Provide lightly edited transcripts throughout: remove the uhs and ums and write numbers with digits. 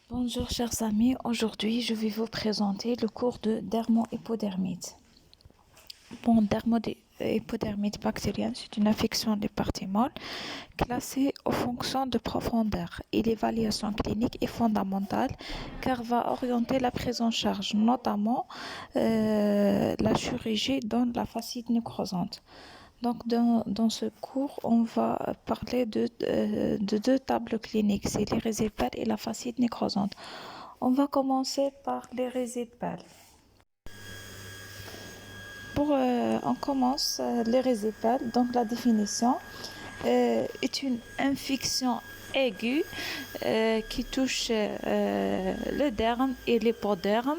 Bonjour chers amis, aujourd'hui je vais vous présenter le cours de dermohypodermite. Dermohypodermite bactérienne, c'est une infection des parties molles classée aux fonctions de profondeur et l'évaluation clinique est fondamentale car va orienter la prise en charge, notamment la chirurgie dans la facite nécrosante. Donc, dans ce cours, on va parler de deux tables cliniques, c'est l'érysipèle et la facite nécrosante. On va commencer par l'érysipèle. On commence l'érysipèle. Donc, la définition est une infection aiguë qui touche le derme et l'hypoderme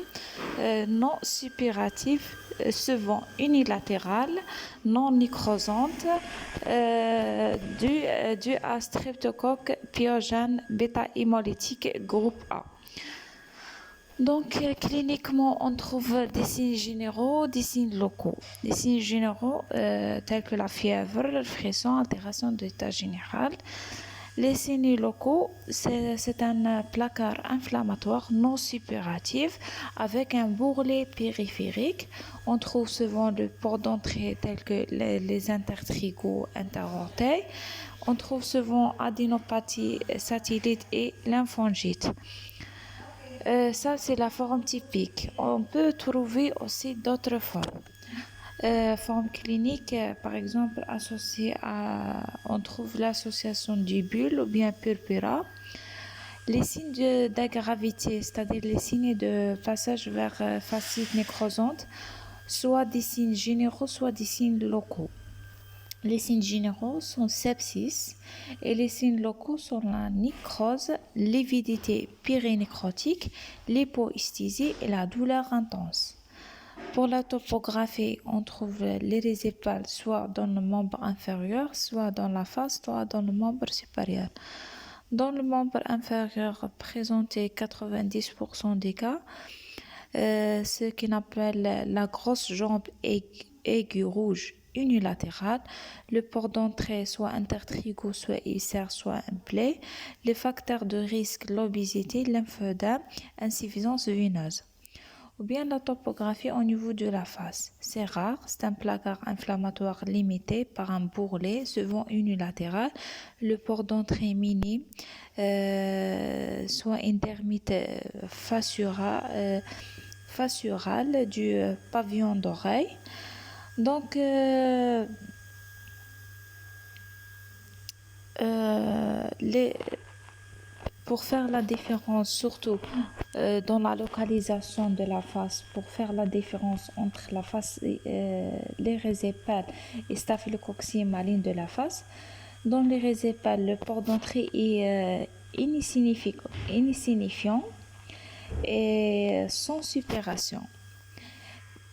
non suppurative, souvent unilatérale, non nécrosante, due à streptocoque pyogène bêta-hémolytique groupe A. Donc, cliniquement, on trouve des signes généraux, des signes locaux. Des signes généraux tels que la fièvre, le frisson, altération de l'état général. Les signes locaux, c'est un placard inflammatoire non suppuratif avec un bourrelet périphérique. On trouve souvent le port d'entrée tels que les intertrigaux interorteils. On trouve souvent adénopathie satellite et lymphangite. Ça, c'est la forme typique. On peut trouver aussi d'autres formes. Forme clinique, par exemple, on trouve l'association du bulle ou bien purpura. Les signes d'agravité, c'est-à-dire les signes de passage vers facite nécrosante, soit des signes généraux, soit des signes locaux. Les signes généraux sont sepsis et les signes locaux sont la nécrose, lividité périnécrotique, l'hypoesthésie et la douleur intense. Pour la topographie, on trouve l'érysipèle soit dans le membre inférieur, soit dans la face, soit dans le membre supérieur. Dans le membre inférieur, présenté 90% des cas, ce qu'on appelle la grosse jambe aiguë rouge unilatérale, le port d'entrée soit intertrigaux, soit ulcère, soit un plaie, les facteurs de risque, l'obésité, l'lymphœdème, insuffisance veineuse. Ou bien la topographie au niveau de la face. C'est rare, c'est un placard inflammatoire limité par un bourrelet, souvent unilatéral, le port d'entrée minime, soit une dermite fasciorale du pavillon d'oreille. Donc, pour faire la différence, surtout dans la localisation de la face, pour faire la différence entre la face, l'érysipèle et staphylococcus maligne de la face, dans l'érysipèle, le port d'entrée est insignifiant et sans suppuration.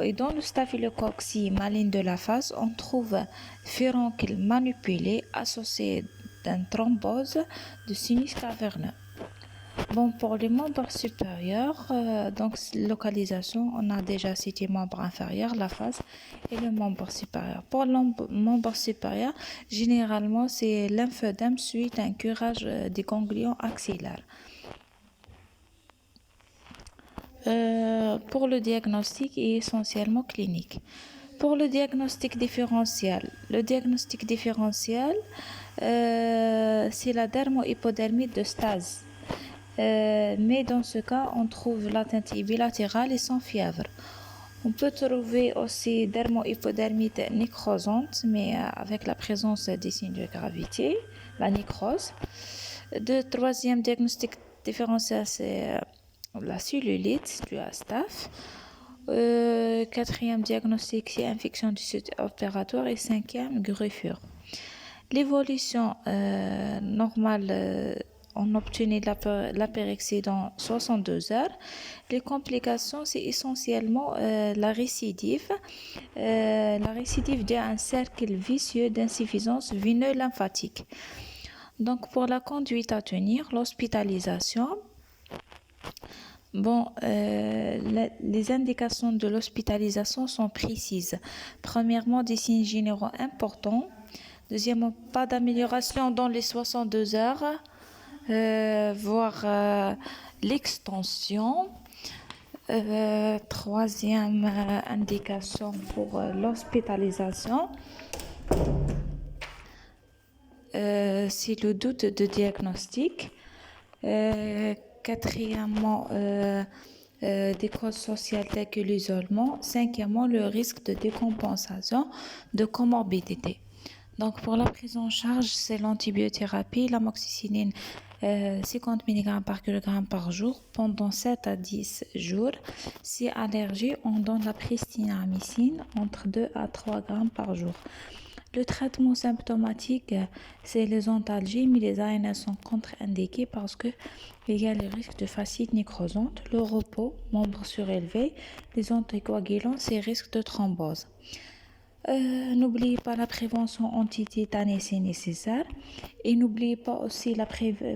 Et dans le staphylococcus maligne de la face, on trouve furoncule manipulé associé d'une thrombose de sinus caverneux. Bon, pour les membres supérieurs, donc localisation, on a déjà cité membre inférieur, la face et le membre supérieur. Pour le membre supérieur, généralement, c'est lymphœdème suite à un curage des ganglions axillaires. Pour le diagnostic est essentiellement clinique. Pour le diagnostic différentiel, c'est la dermohypodermite de stase. Mais dans ce cas, on trouve l'atteinte bilatérale et sans fièvre. On peut trouver aussi dermohypodermite nécrosante, mais avec la présence des signes de gravité, la nécrose. Le troisième diagnostic différentiel, c'est la cellulite due à staph. Quatrième diagnostic, c'est infection du site opératoire et cinquième, greffure. L'évolution normale, on obtenait l'apérexie dans 62 heures. Les complications, c'est essentiellement la récidive due à un cercle vicieux d'insuffisance veineuse lymphatique. Donc, pour la conduite à tenir, l'hospitalisation. Bon, les indications de l'hospitalisation sont précises. Premièrement, des signes généraux importants. Deuxièmement, pas d'amélioration dans les 62 heures, voire l'extension. Troisième indication pour l'hospitalisation, c'est le doute de diagnostic. Quatrièmement, des causes sociales telles que l'isolement. Cinquièmement, le risque de décompensation de comorbidité. Donc, pour la prise en charge, c'est l'antibiothérapie, l'amoxicilline, 50 mg par kg par jour pendant 7 à 10 jours. Si allergie, on donne la pristinamycine entre 2 à 3 grammes par jour. Le traitement symptomatique, c'est les antalgies, mais les ANS sont contre-indiqués parce qu'il y a le risque de fasciite nécrosante, le repos, membre surélevé, les anticoagulants, c'est risque de thrombose. N'oubliez pas la prévention anti-tétanus, c'est nécessaire. Et n'oubliez pas aussi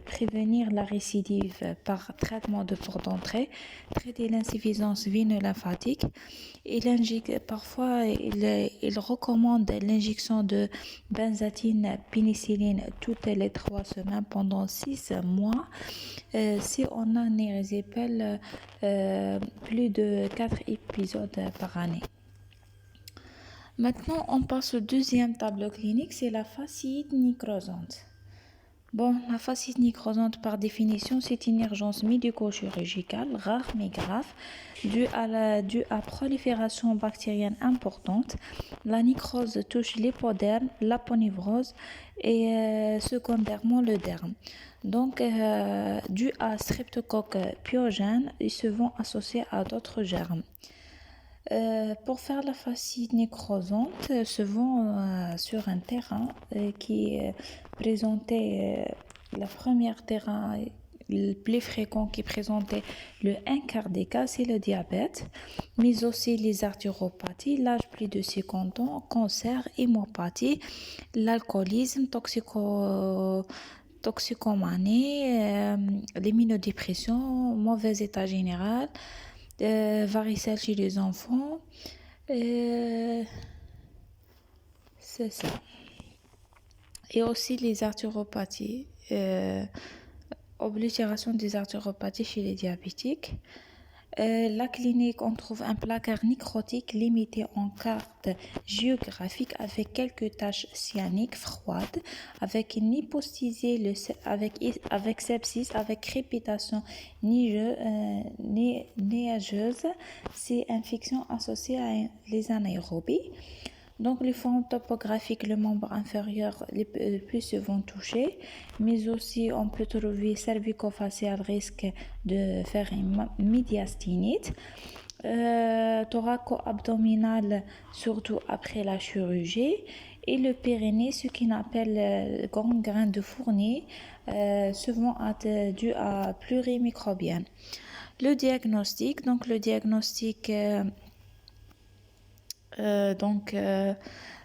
prévenir la récidive par traitement de porte d'entrée, traiter l'insuffisance veiно-lymphatique. Parfois, il recommande l'injection de benzatine pénicilline toutes les 3 semaines pendant 6 mois. Si on a une érysipèle, plus de 4 épisodes par année. Maintenant, on passe au deuxième tableau clinique, c'est la fasciite nécrosante. Bon, la fasciite nécrosante, par définition, c'est une urgence médico-chirurgicale, rare mais grave, due à prolifération bactérienne importante. La nécrose touche l'épiderme, l'aponevrose et secondairement le derme. Donc, dû à streptocoque pyogène, ils se vont associer à d'autres germes. Pour faire la fasciite nécrosante, se vont sur un terrain qui présentait le premier terrain le plus fréquent qui présentait le 1/4 des cas, c'est le diabète, mais aussi les artériopathies, l'âge plus de 50 ans, cancer, hémopathie, l'alcoolisme, toxicomanie, l'immunodépression, mauvais état général, varicelle chez les enfants, c'est ça. Et aussi les artériopathies, oblitération des artériopathies chez les diabétiques. La clinique, on trouve un placard nécrotique limité en carte géographique avec quelques taches cyaniques froides, avec une hypostisie, avec sepsis, avec crépitation néageuse, c'est infection associée à les anaérobies. Donc, les formes topographiques, le membre inférieur le plus souvent touché, mais aussi on peut trouver cervico-facial risque de faire une médiastinite, thoraco-abdominal surtout après la chirurgie, et le périnée, ce qu'on appelle grand grain de Fournier, souvent dû à plurimicrobienne. Le diagnostic,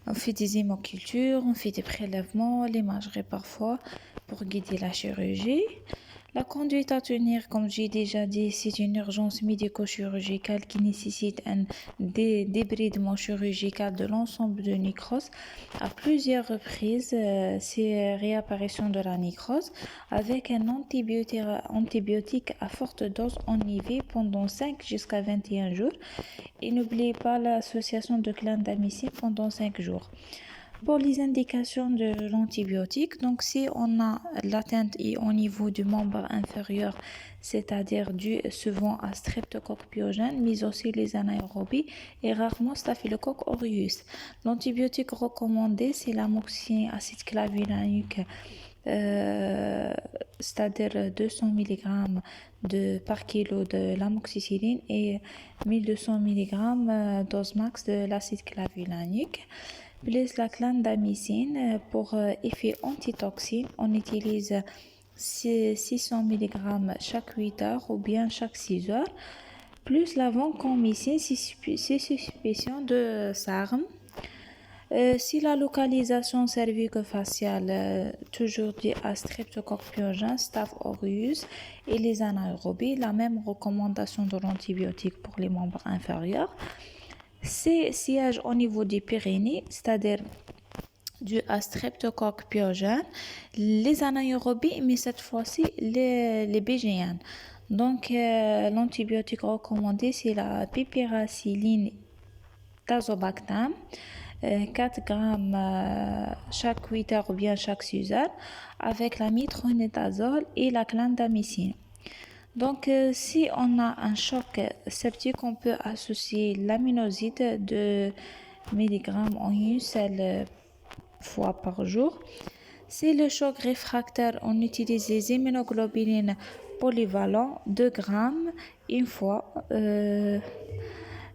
on fait des hémocultures, on fait des prélèvements, l'imagerie parfois pour guider la chirurgie. La conduite à tenir, comme j'ai déjà dit, c'est une urgence médico-chirurgicale qui nécessite un débridement chirurgical de l'ensemble de nécrose. À plusieurs reprises, c'est réapparition de la nécrose avec un antibiotique à forte dose en IV pendant 5 jusqu'à 21 jours. Et n'oubliez pas l'association de clindamycine pendant 5 jours. Pour les indications de l'antibiotique, donc si on a l'atteinte au niveau du membre inférieur, c'est-à-dire dû souvent à streptocoque pyogène, mais aussi les anaérobies et rarement staphylocoque aureus. L'antibiotique recommandé, c'est l'amoxicilline acide clavulanique, c'est-à-dire 200 mg par kilo de l'amoxicilline et 1200 mg dose max de l'acide clavulanique. Plus la clindamycine, pour effet antitoxine, on utilise 600 mg chaque 8 heures ou bien chaque 6 heures. Plus la vancomycine, c'est suspicion de SARM. Si la localisation cervico-faciale, toujours dit à streptocoque pyogène, Staph aureus et les anaérobies, la même recommandation de l'antibiotique pour les membres inférieurs. C'est siège au niveau des Pyrénées, c'est-à-dire dû à streptocoque pyogène, les anaérobies, mais cette fois-ci les BGN. Donc, l'antibiotique recommandé, c'est la pipéracilline tazobactam, 4 grammes chaque 8 heures ou bien chaque 6 heures, avec la metronidazole et la clindamycine. Donc, si on a un choc septique, on peut associer l'aminoside de milligrammes en une seule fois par jour. Si le choc réfractaire, on utilise les immunoglobulines polyvalents 2 grammes une fois.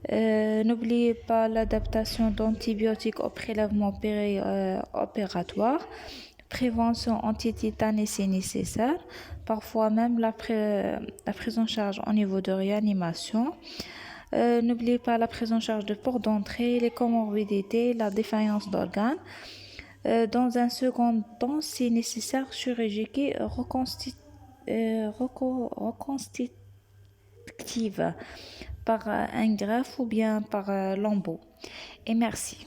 N'oubliez pas l'adaptation d'antibiotiques au prélèvement opératoire. Prévention antitétanique si nécessaire. Parfois même la prise en charge au niveau de réanimation. N'oubliez pas la prise en charge de port d'entrée, les comorbidités, la défaillance d'organes. Dans un second temps, si nécessaire, chirurgie reconstitutive par un greffe ou bien par lambeau. Et merci.